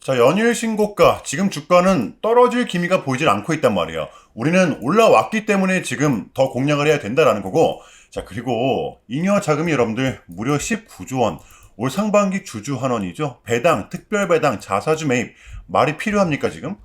자, 연일 신고가, 지금 주가는 떨어질 기미가 보이질 않고 있단 말이에요. 우리는 올라왔기 때문에 지금 더 공략을 해야 된다라는 거고, 자, 그리고 잉여 자금이 여러분들 무려 19조 원, 올 상반기 주주 환원이죠. 배당, 특별 배당, 자사주 매입, 말이 필요합니까, 지금?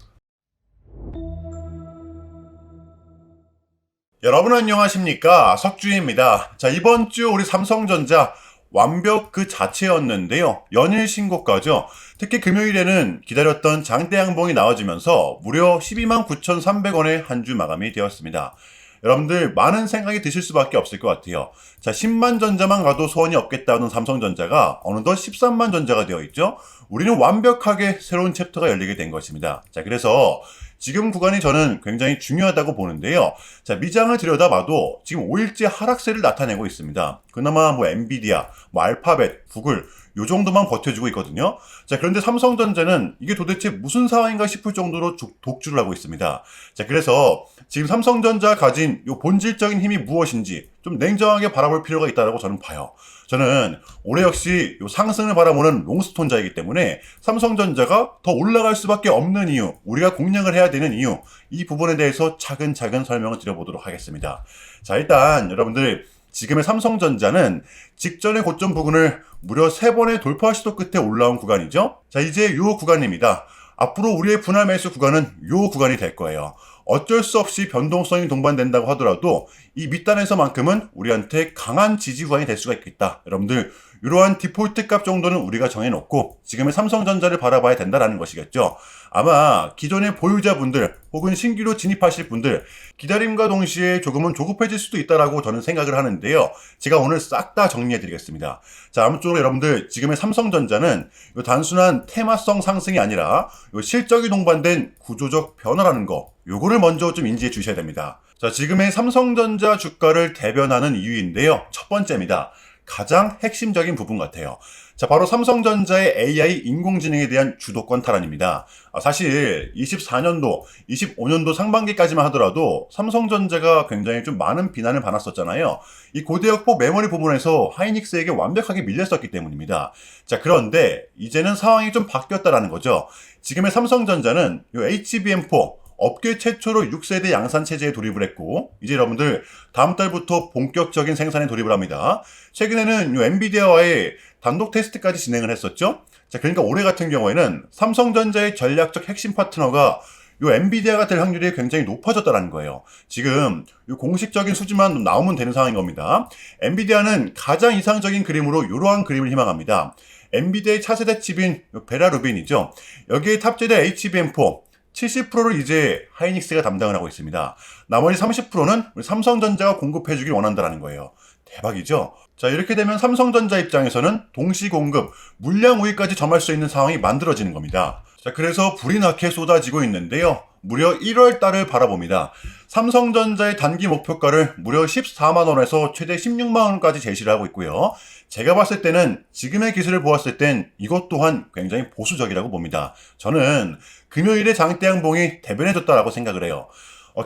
여러분 안녕하십니까? 석주입니다. 자, 이번 주 우리 삼성전자 완벽 그 자체였는데요. 연일 신고가죠. 특히 금요일에는 기다렸던 장대 양봉이 나와지면서 무려 12만 9,300원에 한 주 마감이 되었습니다. 여러분들 많은 생각이 드실 수밖에 없을 것 같아요. 자, 10만 전자만 가도 소원이 없겠다는 삼성전자가 어느덧 13만 전자가 되어 있죠. 우리는 완벽하게 새로운 챕터가 열리게 된 것입니다. 자, 그래서 지금 구간이 저는 굉장히 중요하다고 보는데요. 자, 미장을 들여다봐도 지금 5일째 하락세를 나타내고 있습니다. 그나마 뭐 엔비디아, 뭐 알파벳, 구글 요 정도만 버텨주고 있거든요. 자, 그런데 삼성전자는 이게 도대체 무슨 상황인가 싶을 정도로 독주를 하고 있습니다. 자, 그래서 지금 삼성전자가 가진 요 본질적인 힘이 무엇인지 좀 냉정하게 바라볼 필요가 있다고 저는 봐요. 저는 올해 역시 요 상승을 바라보는 롱스톤자이기 때문에 삼성전자가 더 올라갈 수밖에 없는 이유, 우리가 공략을 해야 되는 이유, 이 부분에 대해서 차근차근 설명을 드려보도록 하겠습니다. 자, 일단 여러분들 지금의 삼성전자는 직전의 고점 부근을 무려 3번의 돌파 시도 끝에 올라온 구간이죠. 자, 이제 요 구간입니다. 앞으로 우리의 분할 매수 구간은 요 구간이 될 거예요. 어쩔 수 없이 변동성이 동반된다고 하더라도 이 밑단에서만큼은 우리한테 강한 지지 구간이 될 수가 있겠다. 여러분들 이러한 디폴트 값 정도는 우리가 정해놓고 지금의 삼성전자를 바라봐야 된다는 것이겠죠. 아마 기존의 보유자분들 혹은 신규로 진입하실 분들 기다림과 동시에 조금은 조급해질 수도 있다라고 저는 생각을 하는데요. 제가 오늘 싹 다 정리해드리겠습니다. 자, 아무쪼록 여러분들 지금의 삼성전자는 요 단순한 테마성 상승이 아니라 요 실적이 동반된 구조적 변화라는 거, 요거를 먼저 좀 인지해 주셔야 됩니다. 자, 지금의 삼성전자 주가를 대변하는 이유인데요. 첫 번째입니다. 가장 핵심적인 부분 같아요. 자, 바로 삼성전자의 AI 인공지능에 대한 주도권 탈환입니다. 사실 24년도, 25년도 상반기까지만 하더라도 삼성전자가 굉장히 좀 많은 비난을 받았었잖아요. 이 고대역폭 메모리 부분에서 하이닉스에게 완벽하게 밀렸었기 때문입니다. 자, 그런데 이제는 상황이 좀 바뀌었다라는 거죠. 지금의 삼성전자는 이 HBM4 업계 최초로 6세대 양산 체제에 돌입을 했고, 이제 여러분들 다음 달부터 본격적인 생산에 돌입을 합니다. 최근에는 이 엔비디아와의 단독 테스트까지 진행을 했었죠. 자, 그러니까 올해 같은 경우에는 삼성전자의 전략적 핵심 파트너가 이 엔비디아가 될 확률이 굉장히 높아졌다는 거예요. 지금 이 공식적인 수지만 나오면 되는 상황인 겁니다. 엔비디아는 가장 이상적인 그림으로 이러한 그림을 희망합니다. 엔비디아의 차세대 칩인 베라루빈이죠. 여기에 탑재된 HBM4 70%를 이제 하이닉스가 담당을 하고 있습니다. 나머지 30%는 우리 삼성전자가 공급해주길 원한다는 거예요. 대박이죠? 자, 이렇게 되면 삼성전자 입장에서는 동시 공급, 물량 우위까지 점할 수 있는 상황이 만들어지는 겁니다. 자, 그래서 불이 나게 쏟아지고 있는데요. 무려 1월 달을 바라봅니다. 삼성전자의 단기 목표가를 무려 14만원에서 최대 16만원까지 제시를 하고 있고요. 제가 봤을 때는 지금의 기술을 보았을 땐 이것 또한 굉장히 보수적이라고 봅니다. 저는 금요일에 장대양봉이 대변해줬다라고 생각을 해요.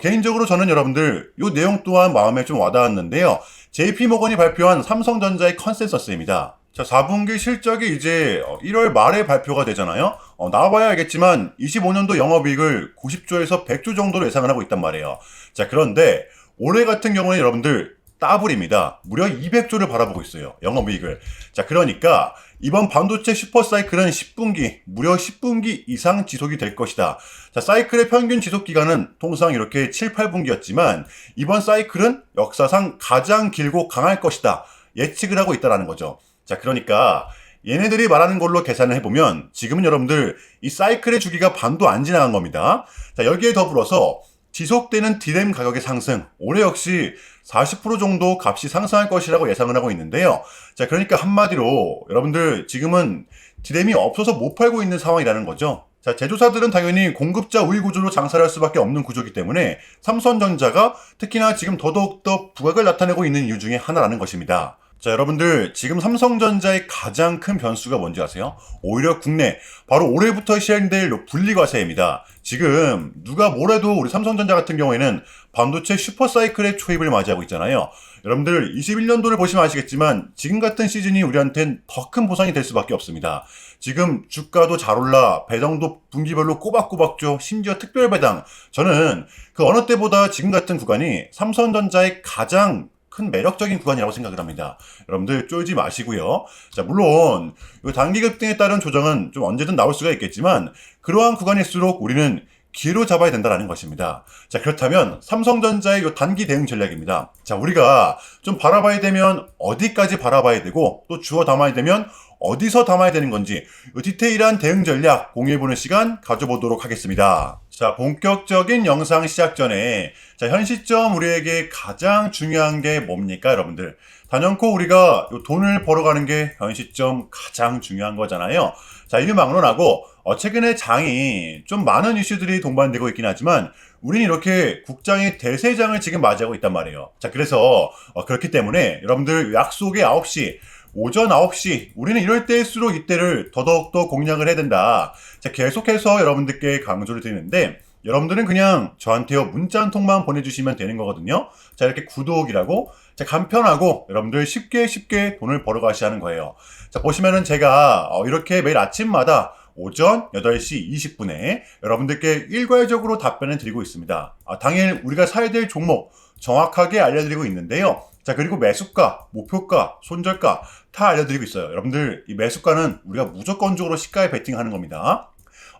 개인적으로 저는 여러분들 이 내용 또한 마음에 좀 와닿았는데요. JP모건이 발표한 삼성전자의 컨센서스입니다. 자, 4분기 실적이 이제 1월 말에 발표가 되잖아요. 나와봐야 알겠지만 25년도 영업이익을 90조에서 100조 정도로 예상을 하고 있단 말이에요. 자, 그런데 올해 같은 경우는 여러분들 더블입니다. 무려 200조를 바라보고 있어요. 영업이익을. 자, 그러니까 이번 반도체 슈퍼사이클은 10분기, 무려 10분기 이상 지속이 될 것이다. 자, 사이클의 평균 지속 기간은 통상 이렇게 7, 8분기였지만 이번 사이클은 역사상 가장 길고 강할 것이다. 예측을 하고 있다는 거죠. 자, 그러니까 얘네들이 말하는 걸로 계산을 해보면 지금은 여러분들 이 사이클의 주기가 반도 안 지나간 겁니다. 자, 여기에 더불어서 지속되는 디램 가격의 상승, 올해 역시 40% 정도 값이 상승할 것이라고 예상을 하고 있는데요. 자, 그러니까 한마디로 여러분들 지금은 디램이 없어서 못 팔고 있는 상황이라는 거죠. 자, 제조사들은 당연히 공급자 우위 구조로 장사를 할 수밖에 없는 구조이기 때문에 삼성전자가 특히나 지금 더더욱더 부각을 나타내고 있는 이유 중에 하나라는 것입니다. 자, 여러분들 지금 삼성전자의 가장 큰 변수가 뭔지 아세요? 오히려 국내 바로 올해부터 시행될 분리과세입니다. 지금 누가 뭐래도 우리 삼성전자 같은 경우에는 반도체 슈퍼사이클의 초입을 맞이하고 있잖아요. 여러분들 21년도를 보시면 아시겠지만 지금 같은 시즌이 우리한텐 더 큰 보상이 될 수밖에 없습니다. 지금 주가도 잘 올라, 배당도 분기별로 꼬박꼬박 줘, 심지어 특별 배당. 저는 그 어느 때보다 지금 같은 구간이 삼성전자의 가장 큰 매력적인 구간이라고 생각을 합니다. 여러분들 쫄지 마시고요. 자, 물론 단기 급등에 따른 조정은 좀 언제든 나올 수가 있겠지만 그러한 구간일수록 우리는 기회로 잡아야 된다는 것입니다. 자, 그렇다면 삼성전자의 이 단기 대응 전략입니다. 자, 우리가 좀 바라봐야 되면 어디까지 바라봐야 되고 또 주워 담아야 되면 어디서 담아야 되는 건지 이 디테일한 대응 전략 공유해보는 시간 가져보도록 하겠습니다. 자, 본격적인 영상 시작 전에 자, 현 시점 우리에게 가장 중요한 게 뭡니까, 여러분들? 단연코 우리가 돈을 벌어가는 게 현 시점 가장 중요한 거잖아요. 자, 이를 막론하고 최근에 장이 좀 많은 이슈들이 동반되고 있긴 하지만 우리는 이렇게 국장의 대세장을 지금 맞이하고 있단 말이에요. 자, 그래서 그렇기 때문에 여러분들 약속의 9시 오전 9시 우리는 이럴 때일수록 이때를 더더욱더 공략을 해야 된다. 자, 계속해서 여러분들께 강조를 드리는데 여러분들은 그냥 저한테요 문자 한 통만 보내주시면 되는 거거든요. 자, 이렇게 구독이라고 자, 간편하고 여러분들 쉽게 돈을 벌어가시 하는 거예요. 자, 보시면은 제가 이렇게 매일 아침마다 오전 8시 20분에 여러분들께 일괄적으로 답변을 드리고 있습니다. 당일 우리가 사야 될 종목 정확하게 알려드리고 있는데요. 자, 그리고 매수가, 목표가, 손절가 다 알려드리고 있어요. 여러분들 이 매수가는 우리가 무조건적으로 시가에 베팅하는 겁니다.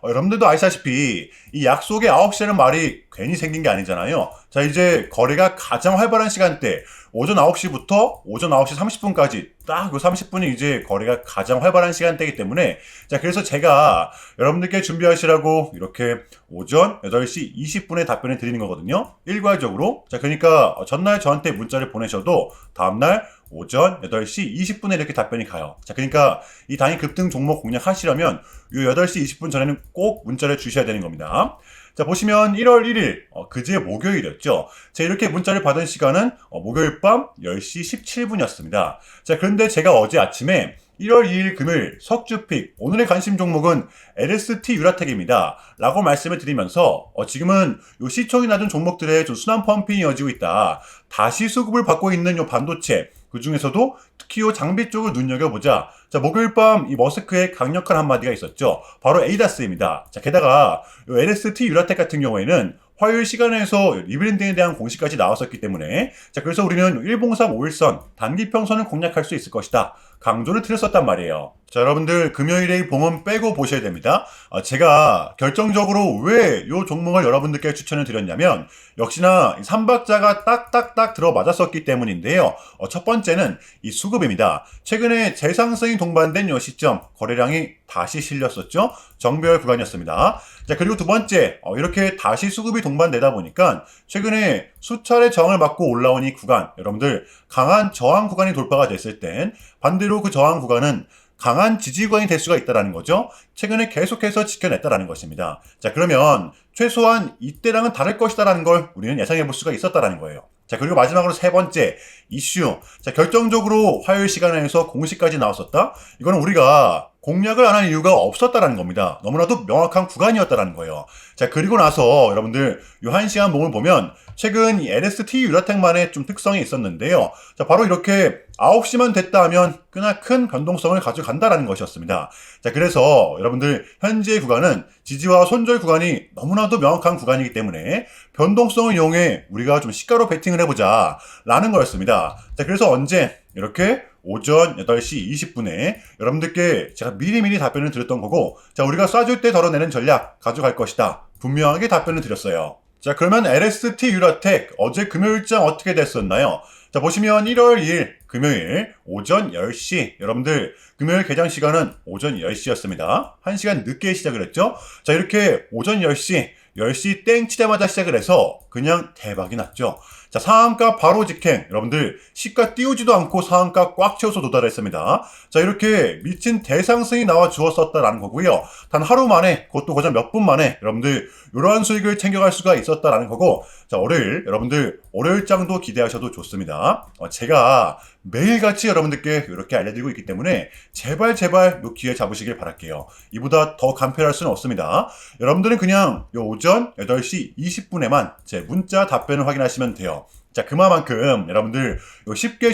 여러분들도 아시다시피 이 약속의 9시라는 말이 괜히 생긴 게 아니잖아요. 자, 이제 거래가 가장 활발한 시간대 오전 9시부터 오전 9시 30분까지 딱 그 30분이 이제 거래가 가장 활발한 시간대이기 때문에 자, 그래서 제가 여러분들께 준비하시라고 이렇게 오전 8시 20분에 답변을 드리는 거거든요. 일괄적으로. 자, 그러니까 전날 저한테 문자를 보내셔도 다음날 오전 8시 20분에 이렇게 답변이 가요. 자, 그러니까 이 단위 급등 종목 공략하시려면 이 8시 20분 전에는 꼭 문자를 주셔야 되는 겁니다. 자, 보시면 1월 1일 그제 목요일이었죠. 자, 이렇게 문자를 받은 시간은 목요일 밤 10시 17분이었습니다. 자, 그런데 제가 어제 아침에 1월 2일 금요일 석주픽 오늘의 관심 종목은 LST 유라텍입니다 라고 말씀을 드리면서 지금은 요 시총이 낮은 종목들의 좀 순환 펌핑이 이어지고 있다. 다시 수급을 받고 있는 요 반도체 그 중에서도 특히 요 장비 쪽을 눈여겨보자. 자, 목요일 밤 이 머스크의 강력한 한마디가 있었죠. 바로 에이다스입니다. 자, 게다가 요 LST 유라텍 같은 경우에는 화요일 시간에서 리브랜딩에 대한 공시까지 나왔었기 때문에 자, 그래서 우리는 103, 5일선 단기평선을 공략할 수 있을 것이다. 강조를 드렸었단 말이에요. 자, 여러분들 금요일의 봉은 빼고 보셔야 됩니다. 제가 결정적으로 왜 이 종목을 여러분들께 추천을 드렸냐면 역시나 3박자가 딱딱딱 들어맞았었기 때문인데요. 첫 번째는 이 수급입니다. 최근에 재상승이 동반된 이 시점 거래량이 다시 실렸었죠. 정배열 구간이었습니다. 자, 그리고 두 번째 이렇게 다시 수급이 동반되다 보니까 최근에 수차례 저항을 맞고 올라온 이 구간 여러분들 강한 저항 구간이 돌파가 됐을 땐 반대로 그 저항 구간은 강한 지지 구간이 될 수가 있다는 거죠. 최근에 계속해서 지켜냈다는 것입니다. 자, 그러면 최소한 이때랑은 다를 것이다라는 걸 우리는 예상해 볼 수가 있었다는 거예요. 자, 그리고 마지막으로 세 번째 이슈. 자, 결정적으로 화요일 시간에서 공시까지 나왔었다. 이거는 우리가 공략을 안 한 이유가 없었다라는 겁니다. 너무나도 명확한 구간이었다라는 거예요. 자, 그리고 나서 여러분들 이 1시간 봉을 보면 최근 이 LST 유라텍만의 좀 특성이 있었는데요. 자, 바로 이렇게 9시만 됐다 하면 꽤나 큰 변동성을 가져간다라는 것이었습니다. 자, 그래서 여러분들 현재의 구간은 지지와 손절 구간이 너무나도 명확한 구간이기 때문에 변동성을 이용해 우리가 좀 시가로 베팅을 해보자 라는 거였습니다. 자, 그래서 언제 이렇게 오전 8시 20분에 여러분들께 제가 미리미리 답변을 드렸던 거고 자, 우리가 쏴줄 때 덜어내는 전략 가져갈 것이다. 분명하게 답변을 드렸어요. 자, 그러면 LST 유라텍 어제 금요일장 어떻게 됐었나요? 자, 보시면 1월 2일 금요일 오전 10시 여러분들 금요일 개장 시간은 오전 10시였습니다. 1시간 늦게 시작을 했죠. 자, 이렇게 오전 10시 땡 치자마자 시작을 해서 그냥 대박이 났죠. 자, 상한가 바로 직행. 여러분들 시가 띄우지도 않고 상한가 꽉 채워서 도달했습니다. 자, 이렇게 미친 대상승이 나와 주었었다라는 거고요. 단 하루 만에, 그것도 고작 몇 분 만에 여러분들 이러한 수익을 챙겨갈 수가 있었다라는 거고, 자, 월요일 여러분들 월요일장도 기대하셔도 좋습니다. 제가 매일같이 여러분들께 이렇게 알려드리고 있기 때문에 제발 요 기회 잡으시길 바랄게요. 이보다 더 간편할 수는 없습니다. 여러분들은 그냥 요 오전 8시 20분에만 제 문자 답변을 확인하시면 돼요. 자, 그만큼 여러분들 쉽게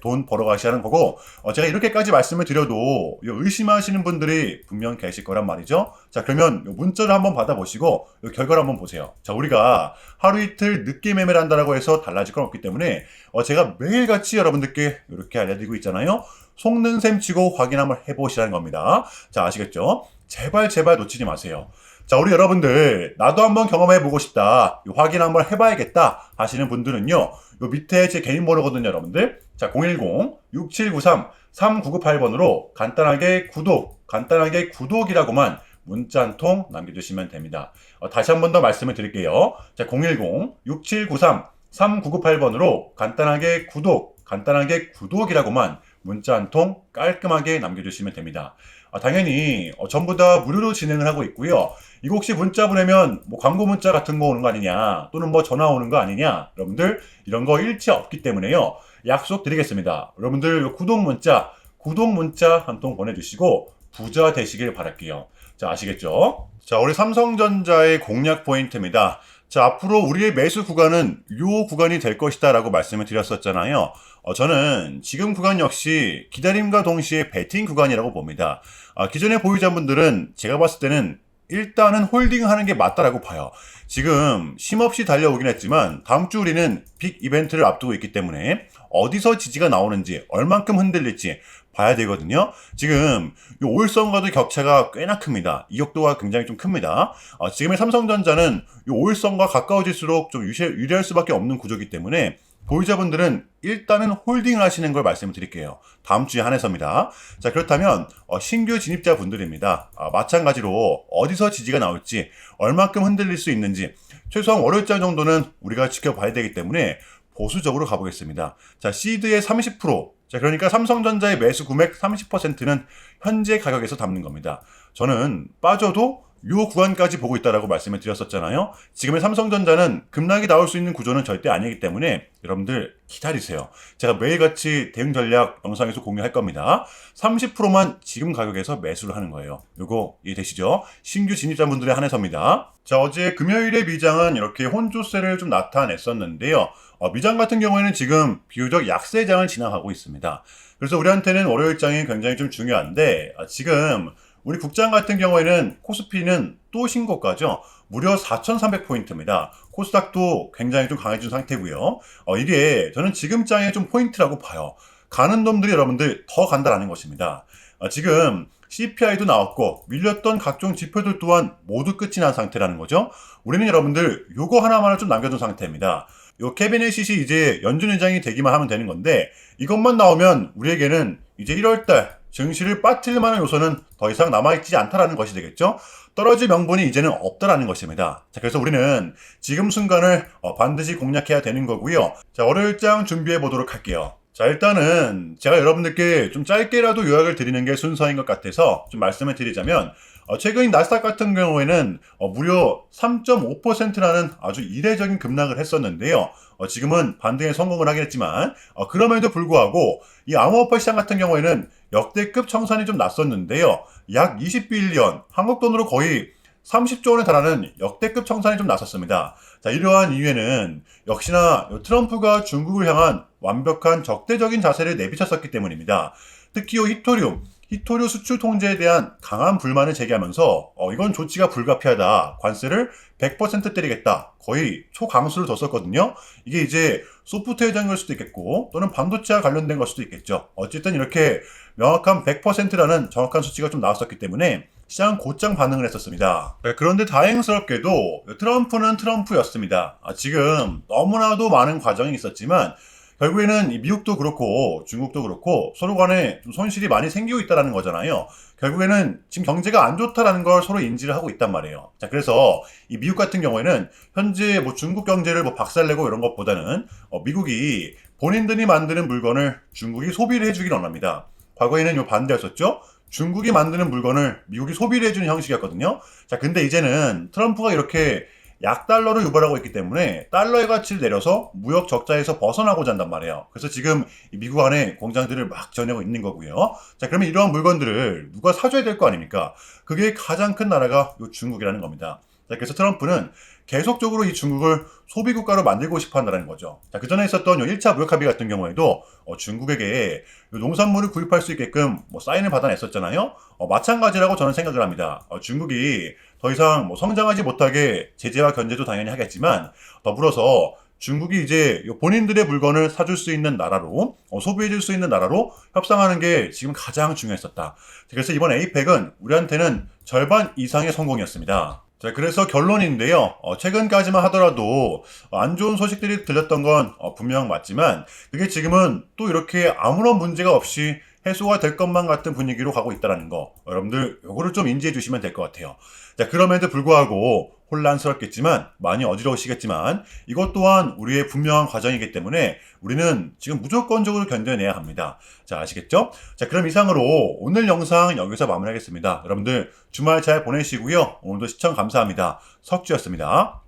돈 벌어가시라는 거고, 제가 이렇게까지 말씀을 드려도 의심하시는 분들이 분명 계실 거란 말이죠. 자, 그러면 문자를 한번 받아보시고 결과를 한번 보세요. 자, 우리가 하루 이틀 늦게 매매를 한다라고 해서 달라질 건 없기 때문에 제가 매일같이 여러분들께 이렇게 알려드리고 있잖아요. 속는 셈 치고 확인 한번 해보시라는 겁니다. 자, 아시겠죠? 제발 놓치지 마세요. 자, 우리 여러분들 나도 한번 경험해보고 싶다, 확인 한번 해봐야겠다 하시는 분들은요, 요 밑에 제 개인 번호거든요, 여러분들. 자, 010-6793-3998번으로 간단하게 구독이라고만 문자 한 통 남겨주시면 됩니다. 다시 한 번 더 말씀을 드릴게요. 자, 010-6793-3998번으로 간단하게 구독이라고만 문자 한 통 깔끔하게 남겨주시면 됩니다. 당연히 전부 다 무료로 진행을 하고 있고요. 이거 혹시 문자 보내면 뭐 광고 문자 같은 거 오는 거 아니냐, 또는 뭐 전화 오는 거 아니냐, 여러분들 이런 거 일체 없기 때문에요. 약속 드리겠습니다. 여러분들 요 구독 문자 한 통 보내주시고 부자 되시길 바랄게요. 자, 아시겠죠? 자, 우리 삼성전자의 공략 포인트입니다. 자, 앞으로 우리의 매수 구간은 요 구간이 될 것이다 라고 말씀을 드렸었잖아요. 저는 지금 구간 역시 기다림과 동시에 배팅 구간이라고 봅니다. 기존의 보유자분들은 제가 봤을 때는 일단은 홀딩하는 게 맞다라고 봐요. 지금 쉼없이 달려오긴 했지만 다음 주 우리는 빅 이벤트를 앞두고 있기 때문에 어디서 지지가 나오는지, 얼만큼 흔들릴지 봐야 되거든요. 지금 요 5일선과도 격차가 꽤나 큽니다. 이격도가 굉장히 좀 큽니다. 지금의 삼성전자는 요 5일선과 가까워질수록 좀 유리할 수밖에 없는 구조이기 때문에 보유자분들은 일단은 홀딩을 하시는 걸 말씀을 드릴게요. 다음 주에 한해서입니다. 자, 그렇다면 신규 진입자분들입니다. 마찬가지로 어디서 지지가 나올지, 얼만큼 흔들릴 수 있는지 최소한 월요일장 정도는 우리가 지켜봐야 되기 때문에 보수적으로 가보겠습니다. 자, 시드의 30%, 자, 그러니까 삼성전자의 매수 금액 30%는 현재 가격에서 담는 겁니다. 저는 빠져도 요 구간까지 보고 있다라고 말씀을 드렸었잖아요. 지금의 삼성전자는 급락이 나올 수 있는 구조는 절대 아니기 때문에 여러분들 기다리세요. 제가 매일같이 대응 전략 영상에서 공유할 겁니다. 30%만 지금 가격에서 매수를 하는 거예요. 요거 이해되시죠? 신규 진입자분들에 한해서입니다. 자, 어제 금요일에 미장은 이렇게 혼조세를 좀 나타냈었는데요. 미장 같은 경우에는 지금 비교적 약세장을 지나가고 있습니다. 그래서 우리한테는 월요일장이 굉장히 좀 중요한데, 지금 우리 국장 같은 경우에는 코스피는 또 신고가죠. 무려 4,300포인트입니다. 코스닥도 굉장히 좀 강해진 상태고요. 이게 저는 지금 장의 좀 포인트라고 봐요. 가는 놈들이 여러분들 더 간다라는 것입니다. 지금 CPI도 나왔고 밀렸던 각종 지표들 또한 모두 끝이 난 상태라는 거죠. 우리는 여러분들 요거 하나만을 좀 남겨둔 상태입니다. 요 캐비넷이 이제 연준 의장이 되기만 하면 되는 건데, 이것만 나오면 우리에게는 이제 1월달 증시를 빠뜨릴 만한 요소는 더 이상 남아있지 않다라는 것이 되겠죠. 떨어질 명분이 이제는 없다라는 것입니다. 자, 그래서 우리는 지금 순간을 반드시 공략해야 되는 거고요. 자, 월요일장 준비해 보도록 할게요. 자, 일단은 제가 여러분들께 좀 짧게라도 요약을 드리는 게 순서인 것 같아서 좀 말씀을 드리자면, 최근 나스닥 같은 경우에는 무려 3.5%라는 아주 이례적인 급락을 했었는데요. 지금은 반등에 성공을 하긴 했지만, 그럼에도 불구하고 이 암호화폐 시장 같은 경우에는 역대급 청산이 좀 났었는데요. 약 20빌리언, 한국 돈으로 거의 30조 원에 달하는 역대급 청산이 좀 났었습니다. 자, 이러한 이유에는 역시나 트럼프가 중국을 향한 완벽한 적대적인 자세를 내비쳤었기 때문입니다. 특히 히토류 수출 통제에 대한 강한 불만을 제기하면서 이건 조치가 불가피하다, 관세를 100% 때리겠다, 거의 초강수를 뒀었거든요. 이게 이제 소프트웨어장인 걸 수도 있겠고 또는 반도체와 관련된 걸 수도 있겠죠. 어쨌든 이렇게 명확한 100%라는 정확한 수치가 좀 나왔었기 때문에 시장은 곧장 반응을 했었습니다. 그런데 다행스럽게도 트럼프는 트럼프였습니다. 지금 너무나도 많은 과정이 있었지만 결국에는 이 미국도 그렇고 중국도 그렇고 서로 간에 좀 손실이 많이 생기고 있다는 거잖아요. 결국에는 지금 경제가 안 좋다라는 걸 서로 인지를 하고 있단 말이에요. 자, 그래서 이 미국 같은 경우에는 현재 뭐 중국 경제를 뭐 박살내고 이런 것보다는 미국이 본인들이 만드는 물건을 중국이 소비를 해주길 원합니다. 과거에는 요 반대였었죠. 중국이 만드는 물건을 미국이 소비를 해주는 형식이었거든요. 자, 근데 이제는 트럼프가 이렇게 약달러를 유발하고 있기 때문에 달러의 가치를 내려서 무역 적자에서 벗어나고자 한단 말이에요. 그래서 지금 미국 안에 공장들을 막 지어내고 있는 거고요. 자, 그러면 이러한 물건들을 누가 사줘야 될 거 아닙니까? 그게 가장 큰 나라가 요 중국이라는 겁니다. 자, 그래서 트럼프는 계속적으로 이 중국을 소비 국가로 만들고 싶어 한다는 거죠. 자, 그 전에 있었던 요 1차 무역 합의 같은 경우에도 중국에게 요 농산물을 구입할 수 있게끔 뭐 사인을 받아냈었잖아요. 마찬가지라고 저는 생각을 합니다. 중국이 더 이상 뭐 성장하지 못하게 제재와 견제도 당연히 하겠지만 더불어서 중국이 이제 본인들의 물건을 사줄 수 있는 나라로 소비해줄 수 있는 나라로 협상하는 게 지금 가장 중요했었다. 그래서 이번 에이펙은 우리한테는 절반 이상의 성공이었습니다. 자, 그래서 결론인데요. 최근까지만 하더라도 안 좋은 소식들이 들렸던 건 분명 맞지만 그게 지금은 또 이렇게 아무런 문제가 없이 해소가 될 것만 같은 분위기로 가고 있다는 거. 여러분들 요거를 좀 인지해 주시면 될 것 같아요. 자, 그럼에도 불구하고 혼란스럽겠지만 많이 어지러우시겠지만 이것 또한 우리의 분명한 과정이기 때문에 우리는 지금 무조건적으로 견뎌내야 합니다. 자, 아시겠죠? 자, 그럼 이상으로 오늘 영상 여기서 마무리하겠습니다. 여러분들 주말 잘 보내시고요. 오늘도 시청 감사합니다. 석주였습니다.